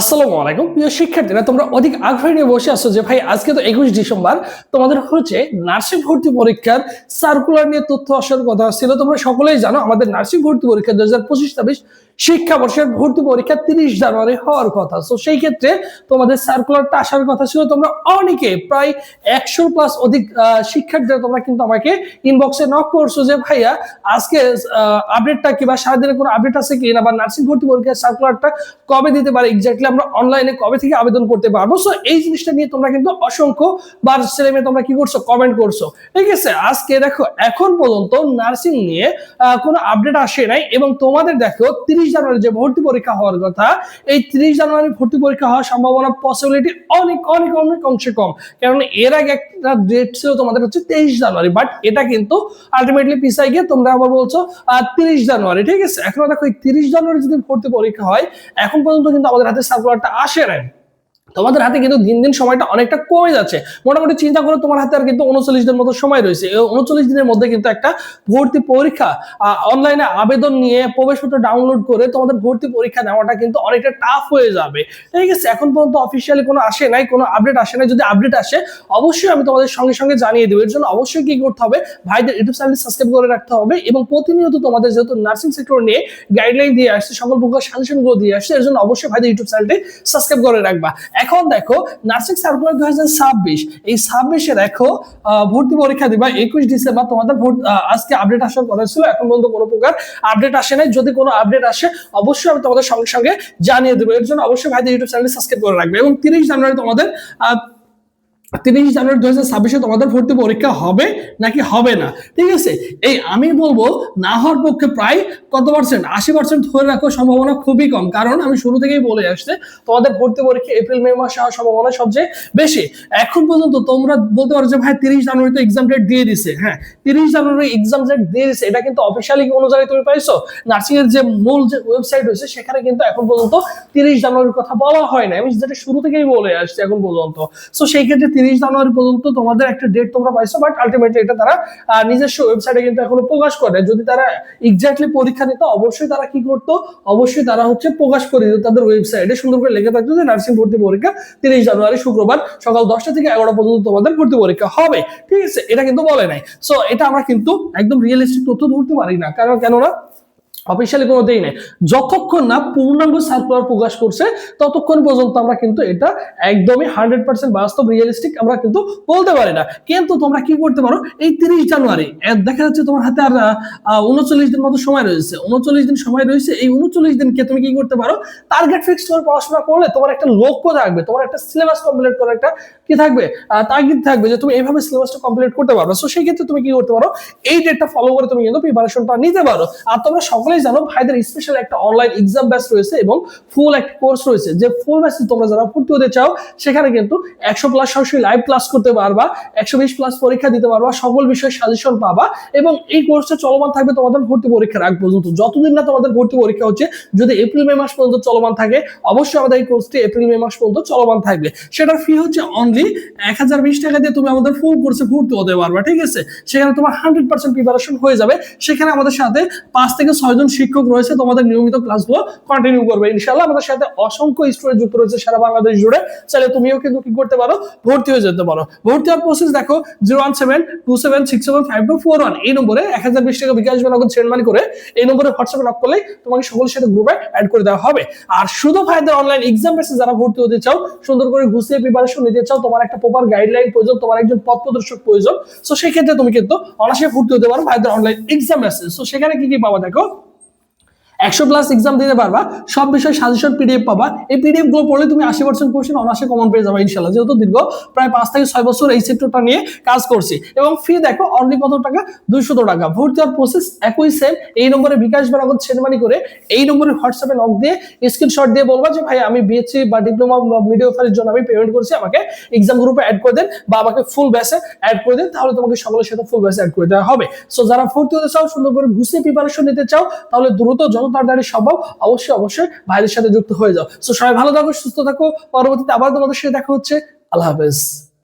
আসসালামু আলাইকুম প্রিয় শিক্ষার্থীরা, তোমরা অধিক আগ্রহ নিয়ে বসে আছো যে ভাই আজকে তো 21 ডিসেম্বর তোমাদের হচ্ছে নার্সিং ভর্তি পরীক্ষার সার্কুলার নিয়ে তথ্য আসার কথা ছিল। তোমরা সকলেই জানো আমাদের নার্সিং ভর্তি পরীক্ষা 2025-26 শিক্ষাবর্ষের ভর্তি পরীক্ষা 30 জানুয়ারি হওয়ার কথা। তো সেই ক্ষেত্রে তোমাদের সার্কুলারটা আসার কথা ছিল। তোমরা অনেকে প্রায় 100+ অধিক শিক্ষার্থীরা তোমরা কিন্তু আমাকে ইনবক্সে নক করছো যে ভাইয়া আজকে আপডেটটা কি বা সারাদিনে কোনো আপডেট আছে কি না, বা নার্সিং ভর্তি পরীক্ষার সার্কুলারটা কবে দিতে পারে, এক্স্যাক্টলি আমরা অনলাইনে কবে থেকে আবেদন করতে পারবো। সো এই জিনিসটা নিয়ে তোমরা কিন্তু অসংখ্য বার ছেলে মেয়ে তোমরা কি করছো, কমেন্ট করছো। ঠিক আছে, আজকে দেখো এখন পর্যন্ত নার্সিং নিয়ে কোনো আপডেট আসে নাই, এবং তোমাদের দেখো 30 জানুয়ারি যে ভর্তি পরীক্ষা হওয়ার কথা, এই 30 জানুয়ারি ভর্তি পরীক্ষা হওয়ার সম্ভাবনা পসিবিলিটি অনেক অনেক অনেক অংশে কম। কারণ এর আগে একটা ডেট ছিল তোমাদের হচ্ছে 23 জানুয়ারি, বাট এটা কিন্তু আলটিমেটলি পিছাই গিয়ে তোমরা আবার বলছো 30 জানুয়ারি। ঠিক আছে, এখন দেখো 30 জানুয়ারি যদি ভর্তি পরীক্ষা হয়, এখন পর্যন্ত কিন্তু আমাদের হাতে সার্কুলারটা আসে নাই। তোমাদের হাতে কিন্তু দিন দিন সময়টা অনেকটা কমে যাচ্ছে। মোটামুটি চিন্তা করো তোমার হাতে আর কিন্তু 39 দিনের মতো সময় রয়েছে। এই 39 দিনের মধ্যে কিন্তু একটা ভর্তি পরীক্ষা অনলাইনে আবেদন নিয়ে প্রবেশপত্র ডাউনলোড করে তোমাদের ভর্তি পরীক্ষা নেওয়াটা কিন্তু অনেকটা টাফ হয়ে যাবে। ঠিক আছে, এখন পর্যন্ত অফিসিয়ালি কোনো আসে নাই, কোনো আপডেট আসে নাই। যদি আপডেট আসে অবশ্যই আমি তোমাদের সঙ্গে সঙ্গে জানিয়ে দেবো। এর জন্য অবশ্যই কি করতে হবে, ভাইদের ইউটিউব চ্যানেল সাবস্ক্রাইব করে রাখতে হবে, এবং প্রতিনিয়ত তোমাদের যেহেতু নার্সিং সেক্টর নিয়ে গাইডলাইন দিয়ে আসছে, সকল প্রকার সাজেশনগুলো দিয়ে আসছে, এর জন্য অবশ্যই ভাইদের ইউটিউব চ্যানেলটি সাবস্ক্রাইব করে রাখবা। এখন দেখো নার্সিং সার্কুলার 2026, এই 26-এ দেখো ভর্তি পরীক্ষা দিবা 21 ডিসেম্বর। তোমাদের আজকে আপডেট আসার কথা ছিল, এখন পর্যন্ত কোনো প্রকার আপডেট আসে নাই। যদি কোনো আপডেট আসে অবশ্যই আমি তোমাদের সঙ্গে সঙ্গে জানিয়ে দেবো। এর জন্য অবশ্যই ভাইদের ইউটিউব চ্যানেল সাবস্ক্রাইব করে রাখবে। এবং 30 জানুয়ারি তোমাদের 30 জানুয়ারি 2026-এ তোমাদের ভর্তি পরীক্ষা হবে নাকি হবে না। ঠিক আছে, এই আমি বলবো না হওয়ার পক্ষে প্রায় কত পার্সেন্ট, 80% ধরে রাখো, সম্ভাবনা খুবই কম। কারণ আমি শুরু থেকেই বলে আসছে তোমাদের ভর্তি পরীক্ষা এপ্রিল মে মাসে হওয়ার সম্ভাবনা সবচেয়ে বেশি। এখন পর্যন্ত তোমরা বলতে পারো যে ভাই 30 জানুয়ারি তো এক্সাম ডেট দিয়ে দিছে। হ্যাঁ, 30 জানুয়ারি এক্সাম ডেট দিয়ে দিছে, এটা কিন্তু অফিসিয়ালি কোনো জায়গায় তুমি পাইছো? নার্সিং এর যে মূল যে ওয়েবসাইট রয়েছে সেখানে কিন্তু এখন পর্যন্ত 30 জানুয়ারির কথা বলা হয় না। আমি যেটা শুরু থেকেই বলে আসছি এখন পর্যন্ত। সো সেই ক্ষেত্রে 30 জানুয়ারি পর্যন্ত তোমাদের একটা ডেট তোমরা পাইছো, বাট আলটিমেটলি এটা তারা নিজস্ব ওয়েবসাইটে কিন্তু এখনো প্রকাশ করে। যদি তারা এক্স্যাক্টলি পরীক্ষা নিত অবশ্যই তারা কি করতো, অবশ্যই তারা হচ্ছে প্রকাশ করে দিত তাদের ওয়েবসাইটে, সুন্দর করে লেখা থাকতো যে নার্সিং ভর্তি পরীক্ষা 30 জানুয়ারি শুক্রবার সকাল 10টা থেকে 11টা পর্যন্ত তোমাদের ভর্তি পরীক্ষা হবে। ঠিক আছে, এটা কিন্তু বলে নাই। সো এটা আমরা কিন্তু একদম রিয়েলিস্টিক তথ্য ধরতে পারি না, কারণ কেননা অফিসিয়ালি কোনো দেই নাই। যতক্ষণ না পূর্ণাঙ্গ সার্কুলার প্রকাশ করছে ততক্ষণ পর্যন্ত আমরা কিন্তু এটা একদমই 100% বাস্তব রিয়েলিস্টিক আমরা কিন্তু বলতে পারি না। কিন্তু তোমরা কি করতে পারো, এই 30 জানুয়ারি দেখা যাচ্ছে তোমার হাতে আর 39 দিন মতো সময় রয়েছে। 39 দিন সময় রয়েছে, এই 39 দিনকে তুমি কি করতে পারো, টার্গেট ফিক্স করে পড়াশোনা করলে তোমার একটা লক্ষ্য থাকবে, তোমার একটা সিলেবাস কমপ্লিট করার একটা কি থাকবে, তাগিদ থাকবে যে তুমি এইভাবে সিলেবাসটা কমপ্লিট করতে পারবে। সো সেই ক্ষেত্রে তুমি কি করতে পারো, এই ডেটটা ফলো করে তুমি কিন্তু প্রিপারেশনটা নিতে পারো। আর তোমরা সকলেই জানো ভাইদের স্পেশাল একটা অনলাইন এক্সাম ব্যাচ রয়েছে এবং ফুল একটা কোর্স রয়েছে। যে ফুল ব্যাচে তোমরা যারা ভর্তি হতে চাও সেখানে কিন্তু 100+ সরাসরি লাইভ ক্লাস করতে পারবা, 120+ পরীক্ষা দিতে পারবা, সকল বিষয়ে সাজেশন পাবা, এবং এই কোর্সটা চলমান থাকবে তোমাদের ভর্তি পরীক্ষার আগ পর্যন্ত, যতদিন না তোমাদের ভর্তি পরীক্ষা হচ্ছে। যদি এপ্রিল মে মাস পর্যন্ত চলমান থাকে অবশ্যই আমাদের এই কোর্সটি এপ্রিল মে মাস পর্যন্ত চলমান থাকবে। সেটার ফি হচ্ছে অনলি 1020 টাকা দিয়ে তুমি আমাদের ফুল কোর্সে ভর্তি হতে পারবা। ঠিক আছে, সেখানে তোমার 100% প্রিপারেশন হয়ে যাবে। সেখানে আমাদের সাথে 5 থেকে 6 জন শিক্ষক রয়েছে, তোমাদের নিয়মিত ক্লাসগুলো কন্টিনিউ করবে ইনশাআল্লাহ। আমাদের সাথে অসংখ্য স্টুডেন্ট যুক্ত রয়েছে সারা বাংলাদেশ জুড়ে। চাইলে তুমিও কিন্তু কি করতে পারো, ভর্তি হয়ে যেতে পারো। ভর্তি হওয়ার প্রসেস দেখো 01727675241 এই নম্বরে 1020 টাকা বিকাশ বা নগদ সেন্ড মানি করে এই নম্বরে হোয়াটসঅ্যাপে নক করলে তোমাকে সকলের সাথে গ্রুপে অ্যাড করে দেওয়া হবে। আর শুধু ভাইদের অনলাইন এক্সাম বেসে যারা ভর্তি হতে চাও, সুন্দর করে গুছিয়ে প্রিপারেশন নিতে চাও, তোমার একটা প্রপার গাইডলাইন প্রয়োজন, তোমার একজন পথ প্রদর্শক প্রয়োজন, সো সেই ক্ষেত্রে তুমি কিন্তু অনায়াসে ভর্তি হতে পারো ভাইদের অনলাইন এক্সাম বেসে। সো সেখানে কি কি পাবা দেখো, 100+ এক্সাম দিতে পারবা, সব বিষয় সাজেশন পিডিএফ পাবা। এই পিডিএফ গুলো পড়লে তুমি 80% কোশ্চেন অনায়াসে কমন পেয়ে যাবে ইনশাআল্লাহ, যেহেতু দীর্ঘ প্রায় 5 থেকে 6 বছর এই সেক্টরটা নিয়ে কাজ করছি। এবং ফি দেখো অনলি কত টাকা, 200 টাকা। ভর্তি হওয়ার প্রসেস একই সেম, এই নম্বরে বিকাশ বা নগদ সেন্ড মানি করে এই নম্বরে হোয়াটসঅ্যাপে নক দিয়ে স্ক্রিনশট দিয়ে বলবা যে ভাই আমি বিএসসি বা ডিপ্লোমা মিডিওফারের জন্য আমি পেমেন্ট করছি, আমাকে এক্সাম গ্রুপে অ্যাড করে দেন বা আমাকে ফুল ব্যাচে অ্যাড করে দেন, তাহলে তোমাকে সকলের সাথে ফুল ব্যাচে অ্যাড করে দেওয়া হবে। সো যারা ভর্তি হতে চাও, সুন্দর করে গুছিয়ে প্রিপারেশন নিতে চাও, তাহলে দ্রুত যত তাড়াতাড়ি সম্ভব অবশ্যই ভাইদের সাথে যুক্ত হয়ে যাও। সো সবাই ভালো থাকো, সুস্থ থাকো। পরবর্তীতে আবার তোমাদের সাথে দেখা হচ্ছে। আল্লাহ হাফেজ।